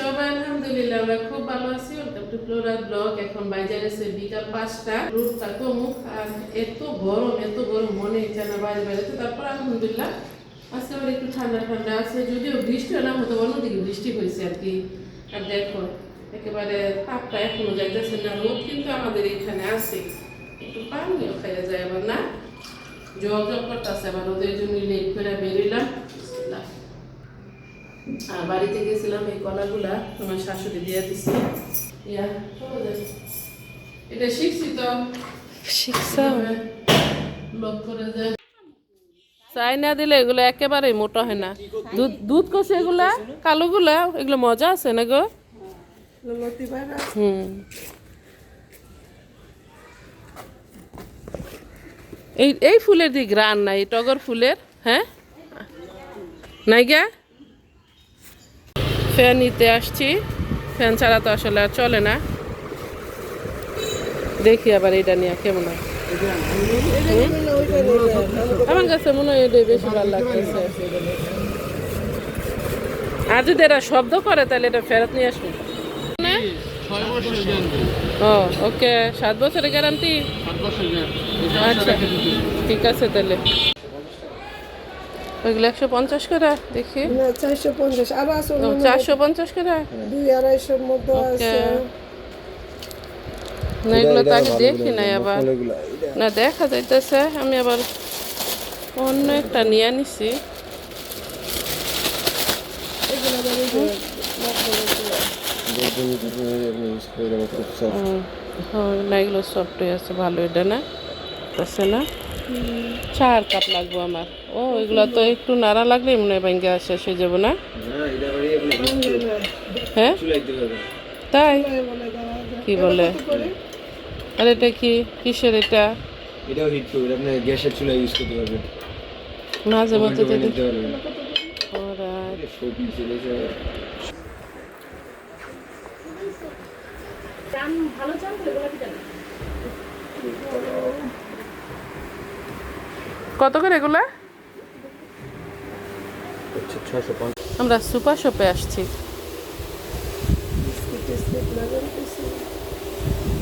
সবাই আলহামদুলিল্লাহ আমরা খুব ভালো আছি। Welcome to Flora blog. এখন বাইরে গেছে বিকাল 5টা, রোদটা কমুক, আর এত গরম মনে ইচ্ছা না বাইরে বেরোতে। তারপর আলহামদুলিল্লাহ আজকে আবার একটু ঠান্ডা ঠান্ডা আছে, যদিও বৃষ্টি না হতো, অন্যদিকে বৃষ্টি হয়েছে আর কি। আর দেখো একেবারে তাপটা এখনো যাইতেছে না, রোদ কিন্তু আমাদের এখানে আছে। একটু পানিও খাইয়া যায় আবার না, জল করতেছে আবার রোদের জন্য লেট করে বেরোলাম। আর বাড়িতে গেছিলাম, এই কলাগুলা তোমার শাশুড়ি দিয়ে দিচ্ছে। এটা শিখছি তো, লক করে যায়। চাই না দিলে এগুলো একেবারেই মোটা হয় না। দুধ কষে এগুলা কালোগুলা, এগুলো মজা আছে না গো। এই ফুলের দি গ্রান নাই, টগর ফুলের। হ্যাঁ নাই গা। ফ্যান নিতে আসছি, ফ্যান ছাড়া তো আসলে আর চলে না। দেখি আবার এটা নিয়ে কেমন হয়। আমার কাছে মনে হয় এটাই বেশি ভালো লাগতেছে। আর যদি এরা শব্দ করে তাহলে এটা ফেরত নিয়ে আসবো। ও ওকে, 7 বছরের গ্যারান্টি। আচ্ছা ঠিক আছে তাহলে। ওইগুলো 150 করে দেখি। 450 আরো আছে, 450 করে 2-250 মধ্যে আছে। না এগুলো তো আগে দেখি নাই, আবার না দেখা যাইতেছে। আমি আবার অন্য একটা নিয়ে নিছি। না এগুলো সফট আছে, ভালো। এটা না আছে না, 4 কাপ লাগবো আমার। ও এগুলো তো একটু নাড়া লাগলে মনে হয় ভেঙে শেষ হয়ে যাবো না। হ্যাঁ তাই কি বলে? আর এটা কি কিসের? এটা এটাও হিট করবে, আপনি গ্যাসের চুলা ইউজ করতে পারবেন, মাঝে মধ্যে নিতে পারবেন। কত করে এগুলা? আমরা সুপার শপে আসছি।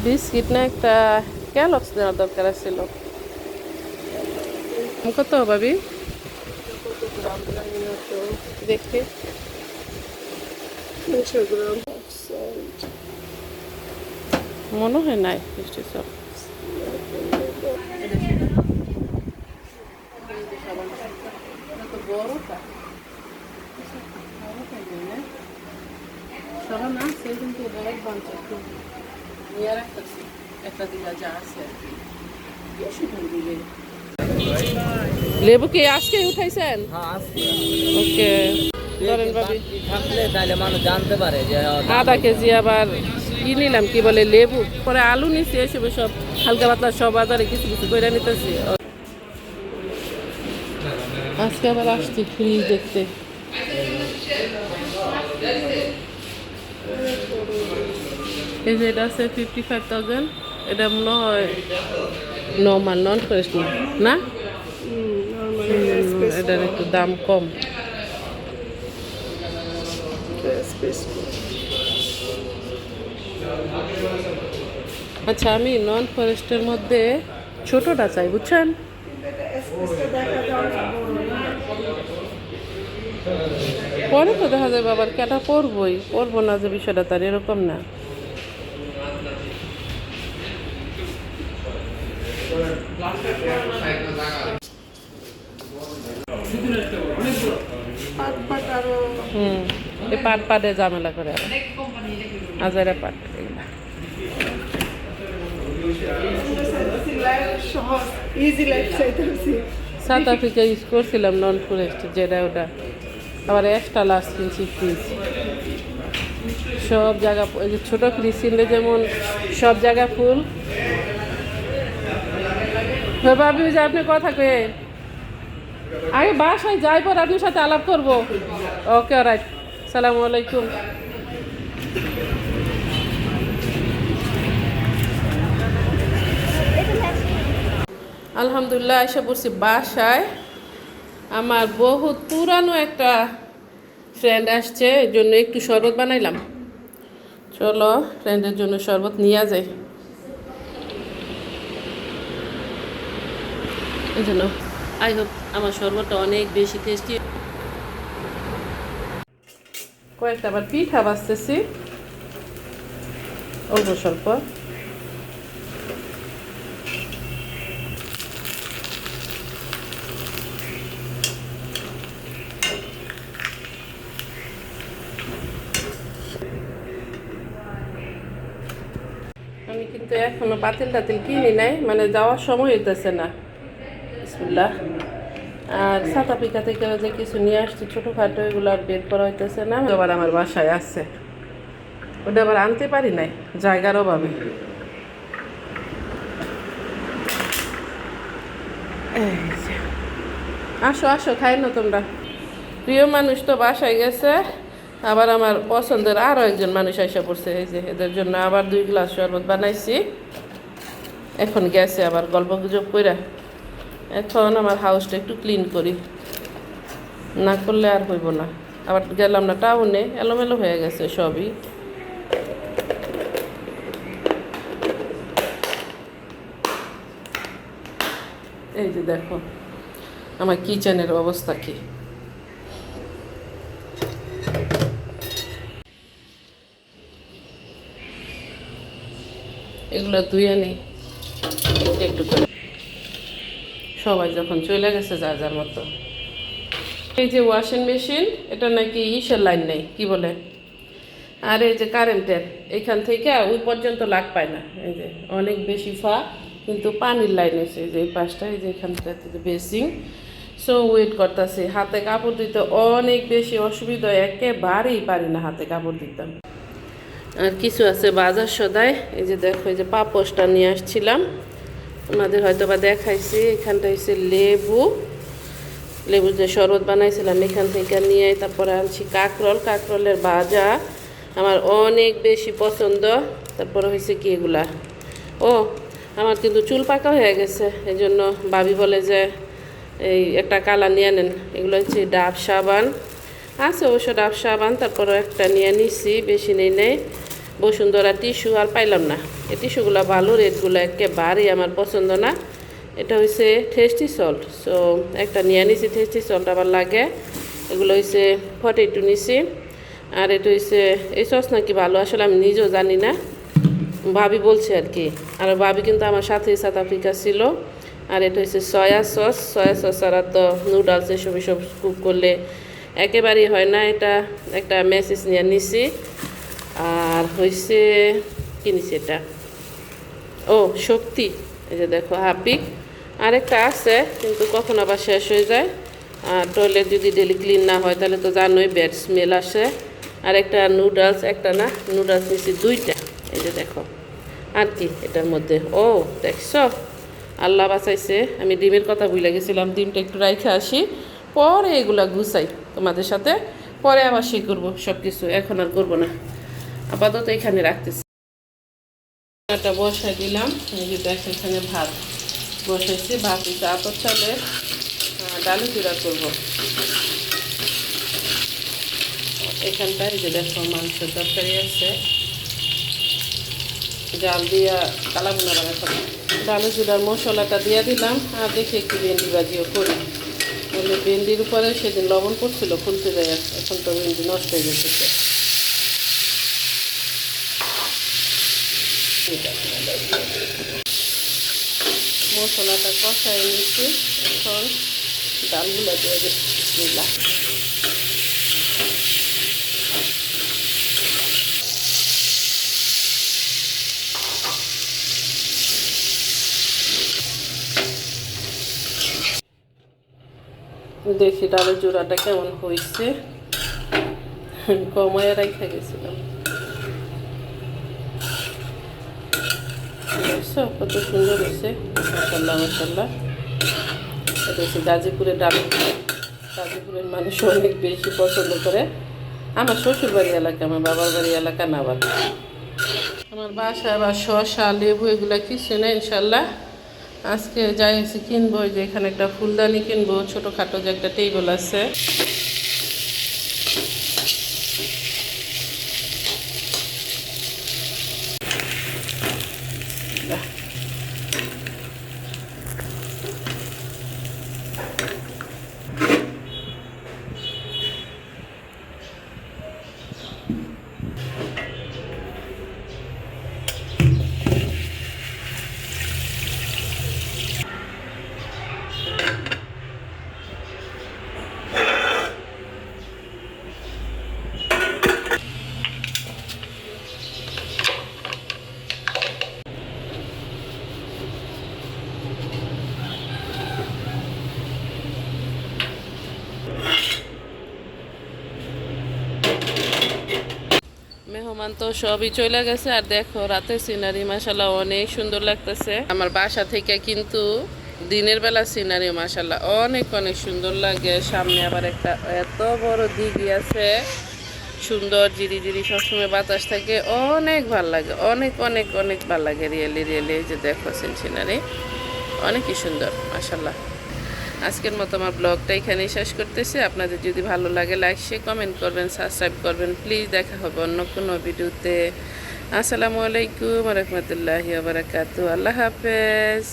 বিস্কিট না একটা ক্যালক্স নেওয়ার দরকার ছিল। কত ভাবি দেখি? মনে হয় নাই মিষ্টি সব। লেবু কি আজকে উঠাইছেন? ওকে ধরেন ভাবি, জানতে পারে যে আধা কেজি আবার কি নিলাম, কি বলে লেবু, পরে আলু নিচ্ছি, এসবে সব হালকা পাতলা সব বাজারে কিছু কিছু করে নিতেছি। আজকে আবার আসছি ফ্রিজ দেখতে। এই যে এটা আছে 55,000। এটা মনে হয় নর্মাল, নন ফ্রেশ না, এটার একটু দাম কম। আচ্ছা আমি নন ফরেস্টের মধ্যে ছোটটা চাই, বুঝছেন? পরে তো দেখা যাবে আবার কেটা পরবো না, যে বিষয়টা তার এরকম না। এই পাটে ঝামেলা করে আজারা পাট। সাউথ আফ্রিকা ইউজ করছিলাম নন ফরেস্ট, যেটা ওটা আবার এক্সট্রা লাস্ট কিনছি ফ্রিজ। সব জায়গা ছোটো ফ্রিজ কিনলে যেমন সব জায়গা ফুল। ভাবি যে আপনি কথা কয়ে আগে বাসায় যাই, পর আপনার সাথে আলাপ করবো। ওকে রাইট, সালামু আলাইকুম। আলহামদুলিল্লাহ এসে পড়ছি বাসায়। আমার বহুত পুরানো একটা ফ্রেন্ড আসছে, এই জন্য একটু শরবত বানাইলাম। চলো ফ্রেন্ডের জন্য শরবত নিয়ে যাই। এই জন্য আই হোপ আমার শরবতটা অনেক বেশি টেস্টি। কয়েকটা আবার পিঠা বাজতেছি অল্প স্বল্প। আমি কিন্তু এখনো পাতিল টাতিল কিনি নাই, মানে যাওয়ার সময় হইতেছে না। বিসমিল্লাহ। আর সাতা পিঠা থেকে যে কিছু নিয়ে আসছি ছোটোখাটো, এগুলো আর বের করা হইতেছে না। আবার আমার বাসায় আছে, ওটা আবার আনতে পারি নাই জায়গার অভাবে। আসো আসো, খাই না তোমরা। প্রিয় মানুষ তো বাসায় গেছে, আবার আমার পছন্দের আরও একজন মানুষ এসে পড়ছে। এই যে এদের জন্য আবার 2 গ্লাস শরবত বানাইছি। এখন গেছে আবার গল্প গুজব কইরা। এখন আমার হাউসটা একটু ক্লিন করি, না করলে আর হইব না। আবার গেলাম না টাউনে, এলোমেলো হয়ে গেছে সবই। এই যে দেখো আমার কিচেনের অবস্থা কি। এগুলো ধুয়ে নেই একটু করে, সবাই যখন চলে গেছে যার যার মতো। এই যে ওয়াশিং মেশিন, এটা নাকি ইসের লাইন নেই, কি বলে, আর এই যে কারেন্টের এখান থেকে ওই পর্যন্ত লাগ পায় না। এই যে অনেক বেশি কিন্তু পানির লাইন আছে। এই যে এই পাশটা, এই যে এখানটা বেসিং। সো ওয়েট করতেছি, হাতে কাপড় দিতে অনেক বেশি অসুবিধা, একেবারেই পারি না হাতে কাপড় দিতাম। আর কিছু আছে বাজার সদায়। এই যে দেখো, এই যে পাপোশটা নিয়ে আসছিলাম, আমাদের হয়তো বা দেখাইছি। এখানটা হচ্ছে লেবু যে শরবত বানাইছিলাম এখান থেকে নিয়ে। তারপরে আনছি কাঁকরোলের ভাজা, আমার অনেক বেশি পছন্দ। তারপরে হয়েছে কি এগুলা, ও আমার কিন্তু চুল পাকা হয়ে গেছে, এই জন্য ভাবি বলে যে এই একটা কালা নিয়ে নেন। এগুলো হচ্ছে ডাব সাবান আছে, অবশ্য ডাব সাবান। তারপরে একটা নিয়ে নিছি, বেশি নেই। বসুন্ধরা টিস্যু আর পাইলাম না। এই টিস্যুগুলো ভালো, রেটগুলো একেবারেই আমার পছন্দ না। এটা হচ্ছে টেস্টি সল্ট, সো একটা নিয়ে নিছি। টেস্টি সল্ট আবার লাগে। এগুলো হচ্ছে 42 নিছি। আর এটা হচ্ছে এই সস নাকি ভালো, আসলে আমি নিজেও জানি না, ভাবি বলছে আর কি। আর ভাবি কিন্তু আমার সাথে সাউথ আফ্রিকা ছিল। আর এটা হচ্ছে সয়া সস ছাড়া তো নুডলস এসব কুক করলে একেবারেই হয় না। এটা একটা মেসেজ নিয়ে নিছি। আর হয়েছে কি নিছি, এটা ও শক্তি। এই যে দেখো হাপিক। আরেকটা আছে কিন্তু কখন আবার শেষ হয়ে যায়। আর টয়লেট যদি ডেলি ক্লিন না হয় তাহলে তো জানোই ব্যাড স্মেল আসে। আর একটা নুডলস, একটা না নুডলস নিছি 2টা। এই যে দেখো, আর কি এটার মধ্যে, ও দেখছো আল্লাহ বাঁচাইছে। আমি ডিমের কথা ভুলে গেছিলাম, ডিমটা একটু রাইখে আসি, পরে এগুলা গুছাই তোমাদের সাথে, পরে আবার সে করবো সব কিছু, এখন আর করবো না। আপাতত এখানে রাখতেছি। এটা বসাই দিলাম। এই যে দেখো এখানে ভাত বসাইছি। ভাত হচ্ছে আতর চালের ডালু চূড়া করবো। এখানটায় যে দেখো মাংসের তরকারি আছে, জাল দিয়া কালাভুনা বানাতে। ডালু চূড়ার মশলাটা দিয়ে দিলাম। আর দেখি একটু ভেন্ডি ভাজিও করি, বলে ভেন্ডির উপরে সেদিন লবণ পড়ছিল, ফুলতে যায়, এখন তো ভেন্ডি নষ্ট হয়ে গেছে। মশলাটা কষাই নিচ্ছি, এখন ডালগুলো দিয়ে দিলাম। দেখি ডালের জোড়াটা কেমন হয়েছে, কমায় রাখা গেছিলাম। কত সুন্দর হয়েছে, মাশাআল্লাহ মাশাআল্লাহ। এটা হচ্ছে গাজীপুরের ডাল। গাজীপুরের মানুষ অনেক বেশি পছন্দ করে। আমার শ্বশুর বাড়ি এলাকা, আমার বাবার বাড়ি এলাকা না। আবার আমার বাসায় আবার শসা লেবু এগুলো কিছু না ইনশাল্লাহ। আজকে যাই হচ্ছে কিনবো, যে এখানে একটা ফুলদানি কিনবো, ছোটোখাটো যে একটা টেবিল আছে। মেহমান তো সবই চলে গেছে আর দেখো রাতের সিনারি মাশাল্লাহ অনেক সুন্দর লাগতেছে। আমার বাসা থেকে কিন্তু দিনের বেলা সিনারি মাশাল্লাহ অনেক অনেক সুন্দর লাগে। সামনে আবার একটা এত বড় দিঘি আছে, সুন্দর জিরি জিরি সবসময় বাতাস থাকে, অনেক ভাল লাগে, অনেক অনেক অনেক ভাল লাগে। রিয়েলি রিয়েলি এই যে দেখো সিনারি অনেকই সুন্দর মাশাল্লাহ। আজকের মতো আমার ব্লগটা এখানেই শেষ করতেছি। আপনাদের যদি ভালো লাগে লাইক শেয়ার কমেন্ট করবেন, সাবস্ক্রাইব করবেন প্লিজ। দেখা হবে অন্য কোনো ভিডিওতে। আসসালামু আলাইকুম ওয়া রাহমাতুল্লাহি ওয়া বারাকাতুহু। আল্লাহ হাফেজ।